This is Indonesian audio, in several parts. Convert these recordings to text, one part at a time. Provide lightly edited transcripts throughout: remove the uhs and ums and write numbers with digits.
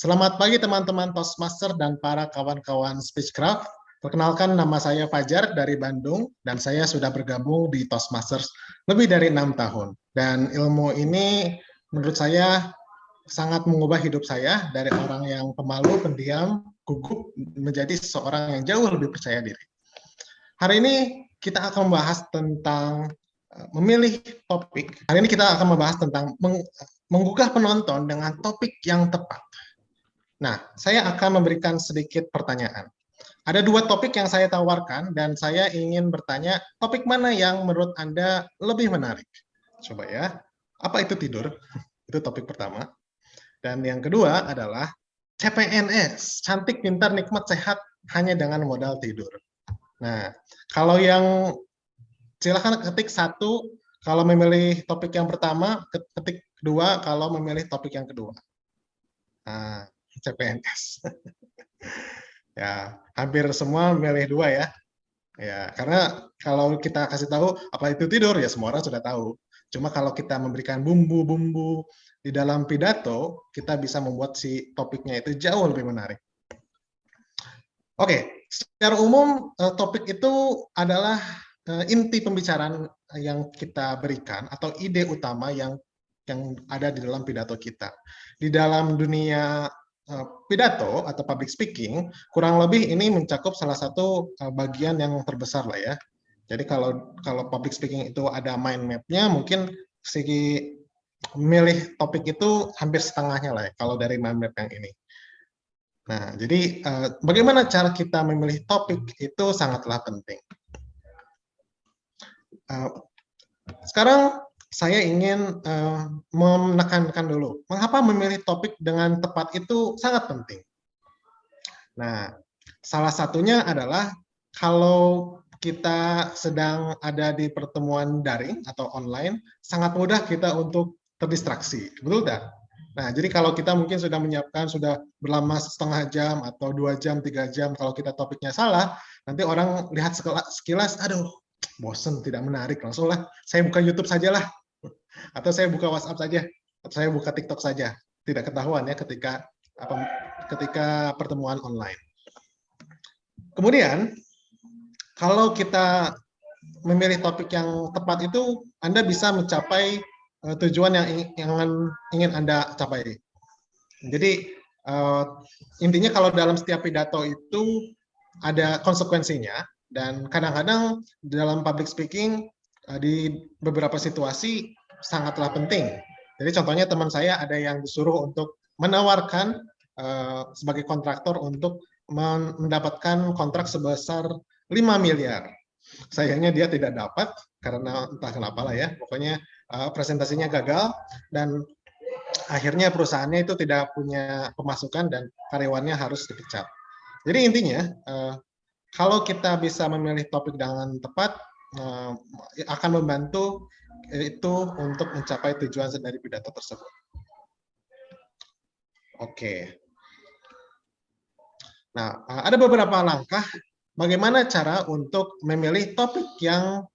Selamat pagi teman-teman Toastmaster dan para kawan-kawan Speechcraft. Perkenalkan, nama saya Fajar dari Bandung dan saya sudah bergabung di Toastmasters lebih dari 6 tahun. Dan ilmu ini menurut saya sangat mengubah hidup saya dari orang yang pemalu, pendiam, gugup menjadi seseorang yang jauh lebih percaya diri. Hari ini kita akan membahas tentang memilih topik. Hari ini kita akan membahas tentang menggugah penonton dengan topik yang tepat. Nah, saya akan memberikan sedikit pertanyaan. Ada dua topik yang saya tawarkan dan saya ingin bertanya topik mana yang menurut Anda lebih menarik. Coba ya, apa itu tidur? Itu topik pertama. Dan yang kedua adalah CPNS, cantik, pintar, nikmat, sehat, hanya dengan modal tidur. Nah, kalau yang silakan ketik satu kalau memilih topik yang pertama, ketik dua kalau memilih topik yang kedua. Nah, CPNS. Ya, hampir semua memilih dua ya. Ya, karena kalau kita kasih tahu apa itu tidur, ya semua orang sudah tahu. Cuma kalau kita memberikan bumbu-bumbu di dalam pidato, kita bisa membuat si topiknya itu jauh lebih menarik. Oke, secara umum topik itu adalah inti pembicaraan yang kita berikan atau ide utama yang ada di dalam pidato kita. Di dalam dunia pidato atau public speaking, kurang lebih ini mencakup salah satu bagian yang terbesar lah ya. Jadi kalau public speaking itu ada mind map-nya, mungkin segi memilih topik itu hampir setengahnya lah ya, kalau dari mind map yang ini. Nah, jadi bagaimana cara kita memilih topik itu sangatlah penting. Sekarang saya ingin menekankan dulu, mengapa memilih topik dengan tepat itu sangat penting. Nah, salah satunya adalah kalau kita sedang ada di pertemuan daring atau online, sangat mudah kita untuk terdistraksi, betul tidak? Nah, jadi kalau kita mungkin sudah menyiapkan, sudah berlama setengah jam atau 2 jam, 3 jam, kalau kita topiknya salah, nanti orang lihat sekilas, aduh, bosen, tidak menarik, langsunglah saya buka YouTube sajalah, atau saya buka WhatsApp saja, atau saya buka TikTok saja. Tidak ketahuan ya ketika pertemuan online. Kemudian, kalau kita memilih topik yang tepat itu, Anda bisa mencapai tujuan yang ingin Anda capai. Jadi, intinya kalau dalam setiap pidato itu ada konsekuensinya, dan kadang-kadang dalam public speaking di beberapa situasi sangatlah penting. Jadi contohnya teman saya ada yang disuruh untuk menawarkan sebagai kontraktor untuk mendapatkan kontrak sebesar 5 miliar. Sayangnya dia tidak dapat karena entah kenapa lah ya. Pokoknya presentasinya gagal dan akhirnya perusahaannya itu tidak punya pemasukan dan karyawannya harus dipecat. Jadi intinya kalau kita bisa memilih topik dengan tepat akan membantu itu untuk mencapai tujuan dari pidato tersebut. Oke. Nah, ada beberapa langkah bagaimana cara untuk memilih topik yang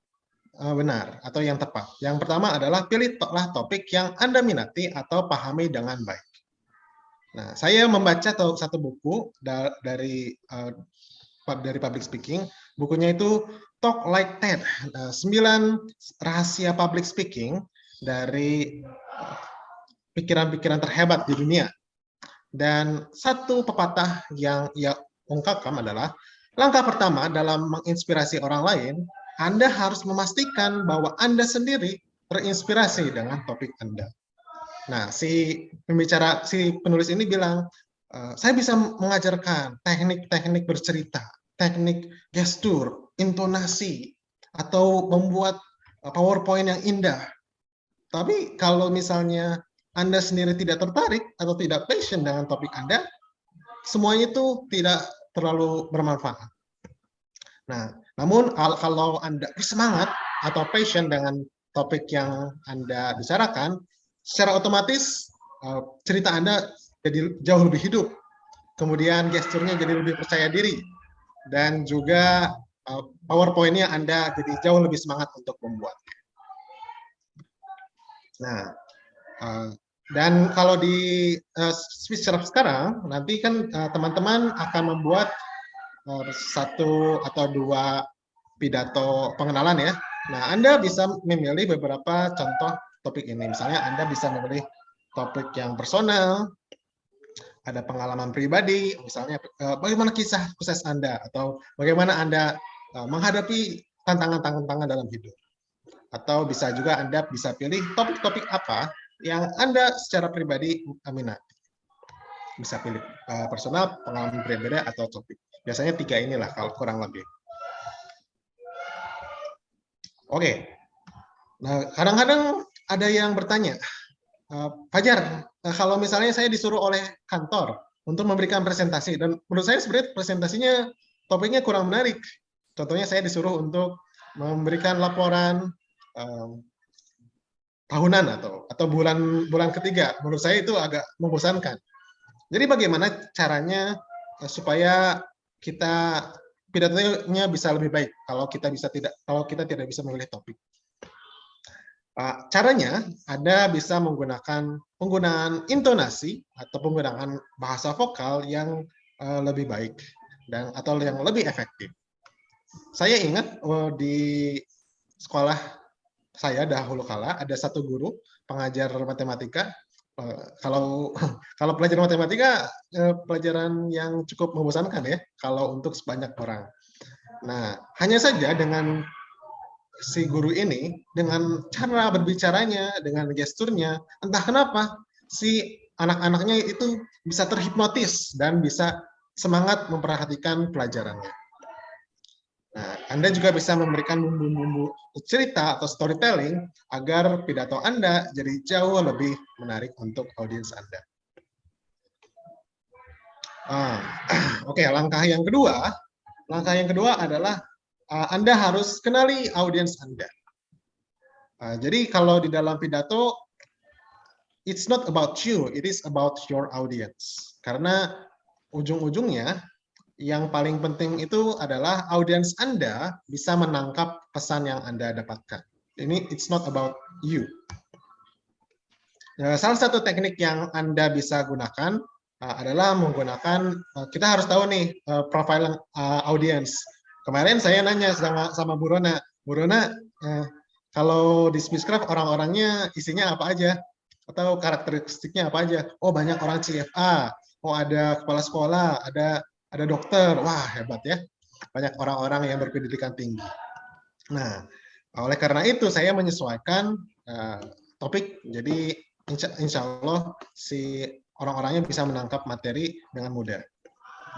benar atau yang tepat. Yang pertama adalah pilihlah topik yang Anda minati atau pahami dengan baik. Nah, saya membaca satu buku dari public speaking. Bukunya itu Talk Like TED, 9 rahasia public speaking dari pikiran-pikiran terhebat di dunia. Dan satu pepatah yang ia ungkapkan adalah, langkah pertama dalam menginspirasi orang lain, Anda harus memastikan bahwa Anda sendiri terinspirasi dengan topik Anda. Nah, si penulis ini bilang, saya bisa mengajarkan teknik-teknik bercerita, teknik gestur, intonasi, atau membuat PowerPoint yang indah. Tapi kalau misalnya Anda sendiri tidak tertarik atau tidak passion dengan topik Anda, semuanya itu tidak terlalu bermanfaat. Nah, namun kalau Anda bersemangat atau passion dengan topik yang Anda bicarakan, secara otomatis cerita Anda jadi jauh lebih hidup. Kemudian gesturnya jadi lebih percaya diri. Dan juga PowerPoint-nya Anda jadi jauh lebih semangat untuk membuatnya. Nah, Dan kalau di Swiss sekarang, nanti kan teman-teman akan membuat satu atau dua pidato pengenalan ya. Nah, Anda bisa memilih beberapa contoh topik ini. Misalnya Anda bisa memilih topik yang personal, ada pengalaman pribadi, misalnya bagaimana kisah sukses Anda, atau bagaimana Anda menghadapi tantangan-tantangan dalam hidup. Atau bisa juga Anda bisa pilih topik-topik apa yang Anda secara pribadi minati. Bisa pilih personal, pengalaman pribadi, atau topik. Biasanya tiga inilah kalau kurang lebih. Oke. Nah, kadang-kadang ada yang bertanya, Fajar, kalau misalnya saya disuruh oleh kantor untuk memberikan presentasi, dan menurut saya sebenarnya presentasinya topiknya kurang menarik. Contohnya saya disuruh untuk memberikan laporan tahunan atau bulan ketiga. Menurut saya itu agak membosankan. Jadi bagaimana caranya supaya kita pidatonya bisa lebih baik kalau kita tidak bisa memilih topik. Caranya Anda bisa menggunakan penggunaan intonasi atau penggunaan bahasa vokal yang lebih baik atau yang lebih efektif. Saya ingat di sekolah saya dahulu kala ada satu guru pengajar matematika. Kalau kalau pelajaran matematika pelajaran yang cukup membosankan ya kalau untuk sebanyak orang. Nah, hanya saja dengan si guru ini, dengan cara berbicaranya, dengan gesturnya, entah kenapa si anak-anaknya itu bisa terhipnotis dan bisa semangat memperhatikan pelajarannya. Nah, Anda juga bisa memberikan bumbu-bumbu cerita atau storytelling agar pidato Anda jadi jauh lebih menarik untuk audiens Anda. Oke, langkah yang kedua adalah Anda harus kenali audiens Anda. Jadi kalau di dalam pidato, it's not about you, it is about your audience. Karena ujung-ujungnya yang paling penting itu adalah audiens Anda bisa menangkap pesan yang Anda dapatkan. Ini it's not about you. Salah satu teknik yang Anda bisa gunakan adalah menggunakan, kita harus tahu nih profile audience. Kemarin saya nanya sama Bu Rona, kalau di Spacecraft orang-orangnya isinya apa aja? Atau karakteristiknya apa aja? Oh, banyak orang CFA, oh ada kepala sekolah, ada dokter, wah hebat ya. Banyak orang-orang yang berpendidikan tinggi. Nah, oleh karena itu saya menyesuaikan topik, jadi insya Allah si orang-orangnya bisa menangkap materi dengan mudah.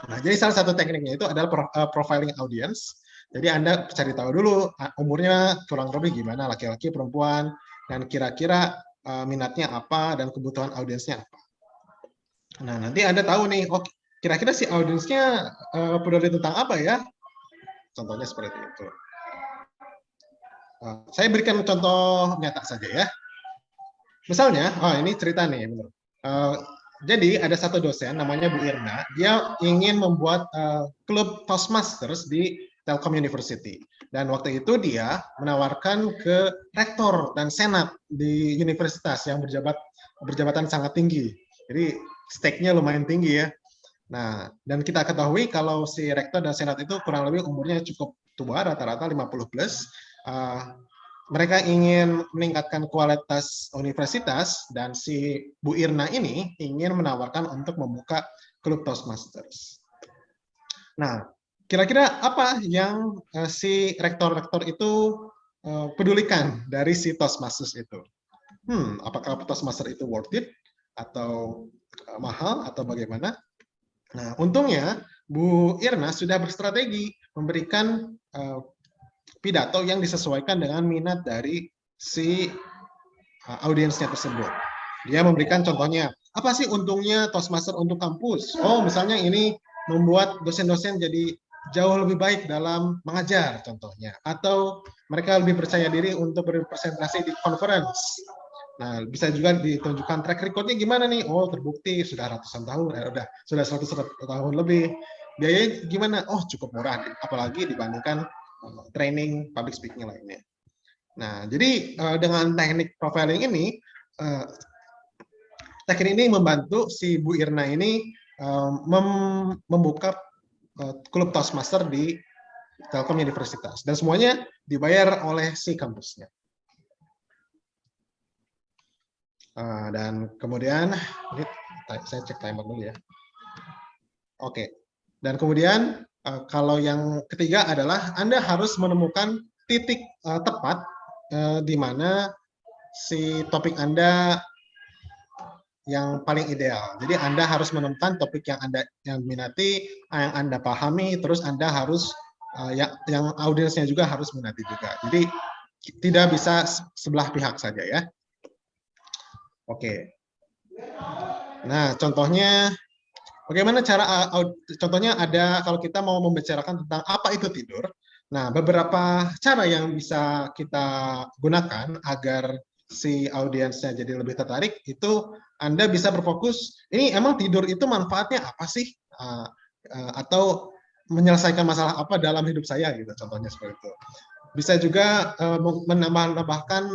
Nah, jadi salah satu tekniknya itu adalah profiling audience. Jadi Anda cari tahu dulu umurnya kurang lebih gimana, laki-laki, perempuan, dan kira-kira minatnya apa dan kebutuhan audiensnya apa. Nah, nanti Anda tahu nih, oh kira-kira si audiensnya peduli tentang apa ya? Contohnya seperti itu. Saya berikan contoh nyata saja ya. Misalnya, ini cerita nih, benar. Jadi ada satu dosen namanya Bu Irna, dia ingin membuat klub Toastmasters di Telkom University. Dan waktu itu dia menawarkan ke rektor dan senat di universitas yang berjabatan sangat tinggi. Jadi stake-nya lumayan tinggi ya. Nah, dan kita ketahui kalau si rektor dan senat itu kurang lebih umurnya cukup tua, rata-rata 50 plus. Mereka ingin meningkatkan kualitas universitas dan si Bu Irna ini ingin menawarkan untuk membuka klub Toastmasters. Nah, kira-kira apa yang si rektor-rektor itu pedulikan dari si Toastmasters itu? Apakah Toastmasters itu worth it atau mahal atau bagaimana? Nah, untungnya Bu Irna sudah berstrategi memberikan pidato yang disesuaikan dengan minat dari si audiensnya tersebut. Dia memberikan contohnya, apa sih untungnya Toastmaster untuk kampus? Oh, misalnya ini membuat dosen-dosen jadi jauh lebih baik dalam mengajar contohnya. Atau mereka lebih percaya diri untuk berpresentasi di conference. Nah, bisa juga ditunjukkan track record-nya gimana nih? Oh, terbukti sudah ratusan tahun, sudah 100 tahun lebih. Biayanya gimana? Oh, cukup murah, apalagi dibandingkan training public speaking lainnya. Nah, jadi dengan teknik profiling ini teknik ini membantu si Bu Irna ini membuka klub Toastmaster di Telkom Universitas, dan semuanya dibayar oleh si kampusnya. Dan kemudian ini saya cek timer dulu ya. Oke. Dan kemudian kalau yang ketiga adalah Anda harus menemukan titik tepat di mana si topik Anda yang paling ideal. Jadi Anda harus menemukan topik yang Anda minati, yang Anda pahami, terus Anda harus yang audiensnya juga harus minati juga. Jadi tidak bisa sebelah pihak saja ya. Oke. Nah, contohnya bagaimana cara contohnya ada kalau kita mau membicarakan tentang apa itu tidur. Nah, beberapa cara yang bisa kita gunakan agar si audiensnya jadi lebih tertarik itu Anda bisa berfokus, ini emang tidur itu manfaatnya apa sih? Atau menyelesaikan masalah apa dalam hidup saya gitu, contohnya seperti itu. Bisa juga menambahkan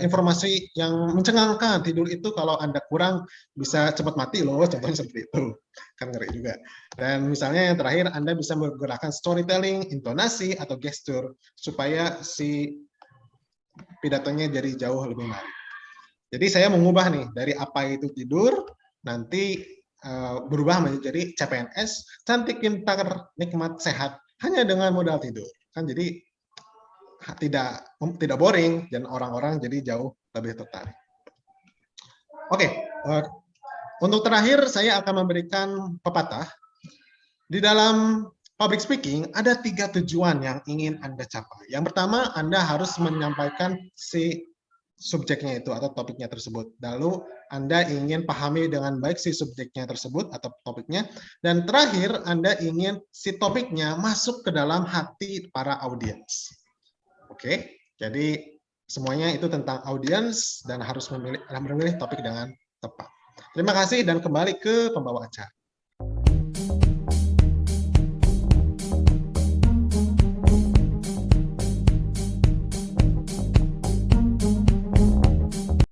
informasi yang mencengangkan. Tidur itu kalau Anda kurang bisa cepat mati loh, contohnya seperti itu. Kan ngeri juga. Dan misalnya yang terakhir, Anda bisa menggunakan storytelling, intonasi, atau gestur supaya si pidatonya jadi jauh lebih menarik. Jadi saya mengubah nih dari apa itu tidur, nanti berubah menjadi CPNS, cantik, pintar, nikmat, sehat, hanya dengan modal tidur. Kan jadi tidak boring dan orang-orang jadi jauh lebih tertarik. Oke, untuk terakhir saya akan memberikan pepatah. Di dalam public speaking ada 3 tujuan yang ingin Anda capai. Yang pertama, Anda harus menyampaikan si subjeknya itu atau topiknya tersebut. Lalu Anda ingin pahami dengan baik si subjeknya tersebut atau topiknya. Dan terakhir, Anda ingin si topiknya masuk ke dalam hati para audiens. Oke, jadi semuanya itu tentang audiens dan harus memilih topik dengan tepat. Terima kasih dan kembali ke pembawa acara.